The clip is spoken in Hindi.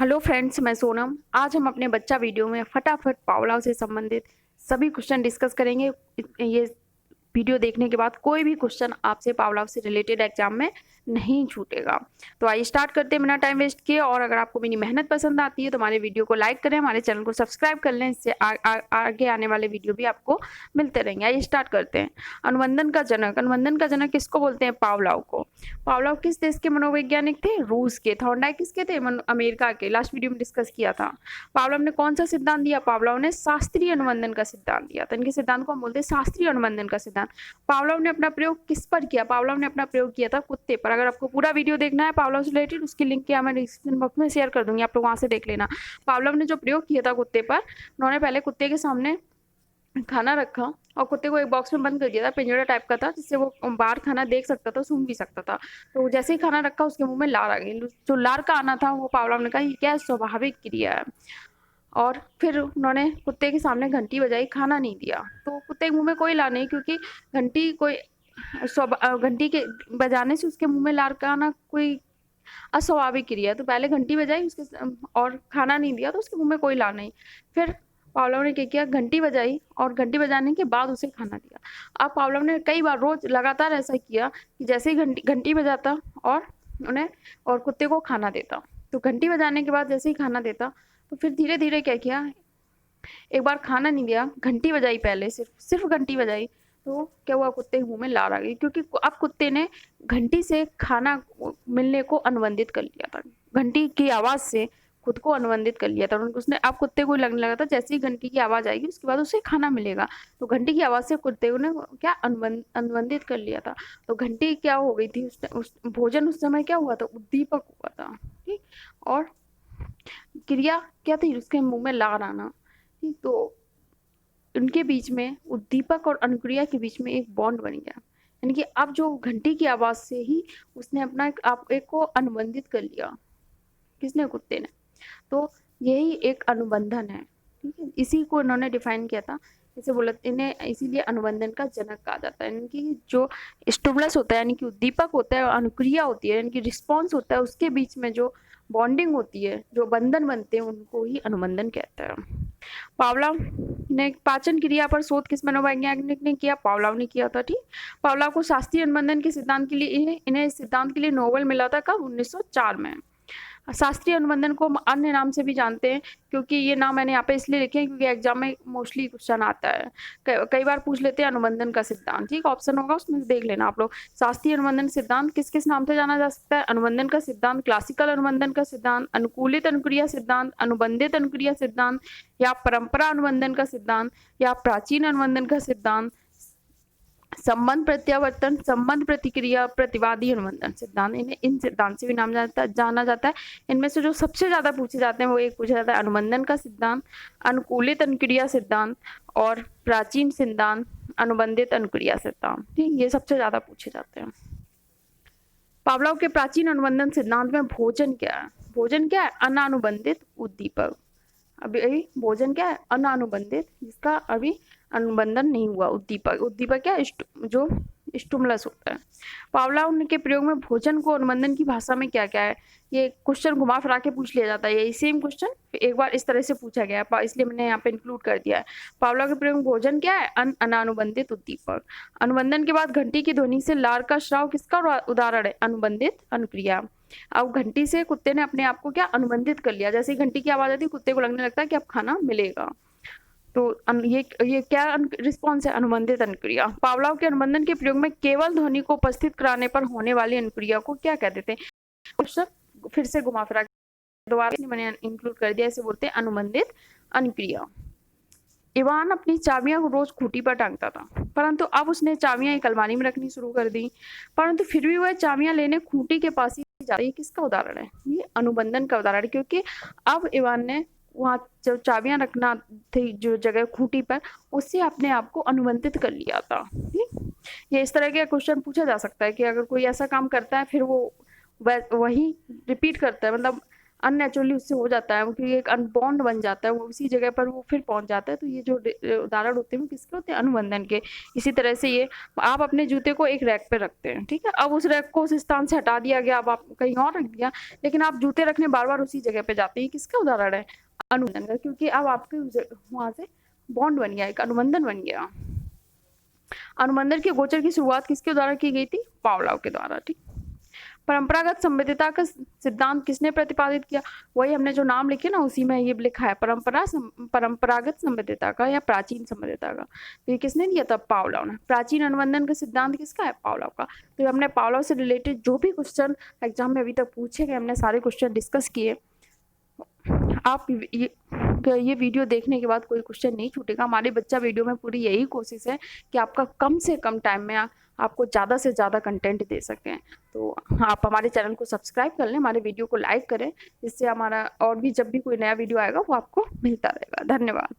हेलो फ्रेंड्स, मैं सोनम। आज हम अपने बच्चा वीडियो में फटाफट पावलाव से संबंधित सभी क्वेश्चन डिस्कस करेंगे। ये वीडियो देखने के बाद कोई भी क्वेश्चन आपसे पावलाव से रिलेटेड एग्जाम में नहीं छूटेगा। तो आइए स्टार्ट करते हैं बिना टाइम वेस्ट किए। और अगर आपको मेरी मेहनत पसंद आती है तो हमारे वीडियो को लाइक करें, हमारे चैनल को सब्सक्राइब कर लें। इससे आगे आने वाले वीडियो भी आपको मिलते रहेंगे। आइए स्टार्ट करते हैं। अनुबंधन का जनक किसको बोलते हैं? पावलाव को। पावलाव किस देश के मनोवैज्ञानिक थे? रूस के। थॉर्नडाइक किसके थे? अमेरिका के। लास्ट वीडियो में डिस्कस किया था। पावलाव ने कौन सा सिद्धांत दिया? पावलाव ने शास्त्रीय अनुबंधन का सिद्धांत दिया था। इनके सिद्धांत को हम बोलते हैं शास्त्रीय अनुबंधन का सिद्धांत। पावलाव ने अपना प्रयोग किस पर किया? पावलाव ने अपना प्रयोग किया था कुत्ते पर। अगर आपको पूरा वीडियो देखना है पावलाव से रिलेटेड, उसकी लिंक क्या मैं डिस्क्रिप्शन बॉक्स में शेयर कर दूंगी, आप लोग वहां से देख लेना। पावलाव ने जो प्रयोग किया था कुत्ते पर, उन्होंने पहले कुत्ते के सामने खाना रखा और कुत्ते को एक बॉक्स में बंद कर दिया था, पिंजरा टाइप का था, जिससे वो बाहर खाना देख सकता था, सूंघ भी सकता था। तो जैसे ही खाना रखा उसके मुंह में लार आ गई। जो लार का आना था वो पावलाव ने कहा ये क्या स्वाभाविक क्रिया है। और फिर उन्होंने कुत्ते के सामने घंटी बजाई, खाना नहीं दिया। तो कुत्ते के मुंह में कोई लार नहीं, क्योंकि घंटी के बजाने से उसके मुंह में लार का आना कोई अस्वाभाविक क्रिया है। तो पहले घंटी बजाई उसके और खाना नहीं दिया, तो उसके मुंह में कोई लार नहीं। फिर पावलोव ने क्या किया? घंटी बजाई और घंटी बजाने के बाद उसे खाना दिया। अब पावलोव ने कई बार रोज लगातार ऐसा किया कि जैसे ही घंटी घंटी बजाता और उन्हें और कुत्ते को खाना देता। तो घंटी बजाने के बाद जैसे ही खाना देता तो फिर धीरे धीरे क्या किया, एक बार खाना नहीं दिया, घंटी बजाई, पहले सिर्फ सिर्फ घंटी बजाई। तो क्या हुआ? कुत्ते के मुंह में लार आ गई, क्योंकि अब कुत्ते ने घंटी से खाना मिलने को अनुबंधित कर लिया था। घंटी की आवाज से खुद को अनुबंधित कर लिया था उसने। अब कुत्ते को लगने लगा था जैसे ही घंटी की आवाज आएगी उसके बाद उसे खाना मिलेगा। तो घंटी की आवाज से कुत्ते ने क्या अनुबंधित कर लिया था। तो घंटी क्या हो गई थी, उस भोजन उस समय क्या हुआ था? उद्दीपक हुआ था। ठीक। और क्रिया क्या थी? उसके मुंह में लार आना। ठीक। तो उनके बीच में, उद्दीपक और अनुक्रिया के बीच में एक बॉन्ड बन गया। यानी कि अब जो घंटी की आवाज से ही उसने अपना एक को अनुबंधित कर लिया। किसने? कुत्ते ने। तो यही एक अनुबंधन है। ठीक है, इसी को इन्होंने डिफाइन किया था। जैसे बोला, इन्हें इसीलिए अनुबंधन का जनक कहा जाता है। यानी कि जो स्टिमुलस होता है, यानी कि उद्दीपक होता है, और अनुक्रिया होती है यानी कि रिस्पॉन्स होता है, उसके बीच में जो बॉन्डिंग होती है, जो बंधन बनते हैं, उनको ही अनुबंधन कहते हैं। पावलाव ने पाचन क्रिया पर शोध किस मनोवैज्ञानिक ने किया? पावलाव ने किया था। ठीक। पावलाव को शास्त्रीय अनुबंधन के सिद्धांत के लिए इन्हें इस सिद्धांत के लिए नोबेल मिला था कब? 1904 में। शास्त्रीय अनुबंधन को हम अन्य नाम से भी जानते हैं, क्योंकि ये नाम मैंने यहाँ पे इसलिए लिखे हैं क्योंकि एग्जाम में मोस्टली क्वेश्चन आता है। कई बार पूछ लेते हैं अनुबंधन का सिद्धांत। ठीक, ऑप्शन होगा उसमें देख लेना आप लोग। शास्त्रीय अनुबंधन सिद्धांत किस किस नाम से जाना जा सकता है? अनुबंधन का सिद्धांत, क्लासिकल अनुबंधन का सिद्धांत, अनुकूलित अनुक्रिया सिद्धांत, अनुबंधित अनुक्रिया सिद्धांत, या परंपरा अनुबंधन का सिद्धांत, या प्राचीन अनुबंधन का सिद्धांत, संबंध प्रत्यावर्तन, संबंध प्रतिक्रिया, प्रतिवादी अनुबंधन सिद्धांत। इन्हें इन सिद्धांत से भी नाम जाना जाता है। इनमें से जो सबसे ज्यादा पूछे जाते हैं वो एक पूछा जाता है अनुबंधन का सिद्धांत, अनुकूलित अनुक्रिया सिद्धांत, और प्राचीन सिद्धांत, अनुबंधित अनुक्रिया सिद्धांत। ठीक, ये सबसे ज्यादा पूछे जाते हैं। पावलाव के प्राचीन अनुबंधन सिद्धांत में भोजन क्या है? भोजन क्या है? अनानुबंधित उद्दीपक। अभी भोजन क्या है? अनानुबंधित, जिसका अभी अनुबंधन नहीं हुआ। उद्दीपक, उद्दीपक क्या? जो स्टिमुलस होता है। पावलाव के प्रयोग में भोजन को अनुबंधन की भाषा में क्या क्या है? ये क्वेश्चन घुमा फिरा के पूछ लिया जाता है। यही सेम क्वेश्चन एक बार इस तरह से पूछा गया है, इसलिए मैंने यहाँ पे इंक्लूड कर दिया है। पावलाव के प्रयोग में भोजन क्या है? अनानुबंधित उद्दीपक। अनुबंधन के बाद घंटी की ध्वनि से लार का स्राव किसका उदाहरण है? अनुबंधित अनुक्रिया। अब घंटी से कुत्ते ने अपने आप को क्या अनुबंधित कर लिया। जैसे घंटी की आवाज आती है कुत्ते को लगने लगता है कि अब खाना मिलेगा। तो ये क्या रिस्पॉन्स है? अनुबंधित अनुक्रिया। पावलाव के अनुबंधन के प्रयोग में केवल ध्वनि को उपस्थित कराने पर होने वाली अनुक्रिया को क्या कह देते हैं? फिर से घुमा फिरा दोबारा मैंने इंक्लूड कर दिया, इसे बोलते हैं अनुबंधित अनुक्रिया। इवान अपनी चाबियां रोज खूंटी पर टांगता था, परंतु अब उसने चाबियां एक अलमारी में रखनी शुरू कर दी, परंतु फिर भी वह चाबियां लेने खूंटी के पास ही जा रही है। किसका उदाहरण है? ये अनुबंधन का उदाहरण है, क्योंकि अब इवान ने वहां जो चाबियां रखना थी जो जगह खूंटी पर, उससे अपने आप को अनुबंधित कर लिया था। ठीक, ये इस तरह के क्वेश्चन पूछा जा सकता है कि अगर कोई ऐसा काम करता है फिर वो वही रिपीट करता है, मतलब अननेचुरली उससे हो जाता है, क्योंकि एक बॉन्ड बन जाता है, वो उसी जगह पर वो फिर पहुंच जाता है। तो ये जो उदाहरण होते हैं वो किसके होते हैं? अनुबंधन के। इसी तरह से ये आप अपने जूते को एक रैक पे रखते हैं, ठीक है, अब उस रैक को उस स्थान से हटा दिया गया, अब आप कहीं और रख दिया, लेकिन आप जूते रखने बार बार उसी जगह पे जाते हैं। किसका उदाहरण है? अनुबंधन का, क्योंकि अब आपके वहां से बॉन्ड बन गया, एक अनुबंधन बन गया। अनुबंधन के गोचर की शुरुआत किसके द्वारा की गई थी? पावलोव के द्वारा, ठीक। परंपरागत संबद्धता का सिद्धांत किसने प्रतिपादित किया? वही हमने जो नाम लिखे ना उसी में ये लिखा है, परंपरागत संबद्धता का या प्राचीन संबद्धता का। तो ये किसने दिया था? पावलोव ने। प्राचीन अनुबंधन का सिद्धांत किसका है? पावलोव का। तो हमने पावलोव से रिलेटेड जो भी क्वेश्चन एग्जाम में अभी तक पूछे गए, हमने सारे क्वेश्चन डिस्कस किए। आप ये वीडियो देखने के बाद कोई क्वेश्चन नहीं छूटेगा। हमारे बच्चा वीडियो में पूरी यही कोशिश है कि आपका कम से कम टाइम में आपको ज़्यादा से ज़्यादा कंटेंट दे सकें। तो आप हमारे चैनल को सब्सक्राइब कर लें, हमारे वीडियो को लाइक करें, जिससे हमारा और भी जब भी कोई नया वीडियो आएगा वो आपको मिलता रहेगा। धन्यवाद।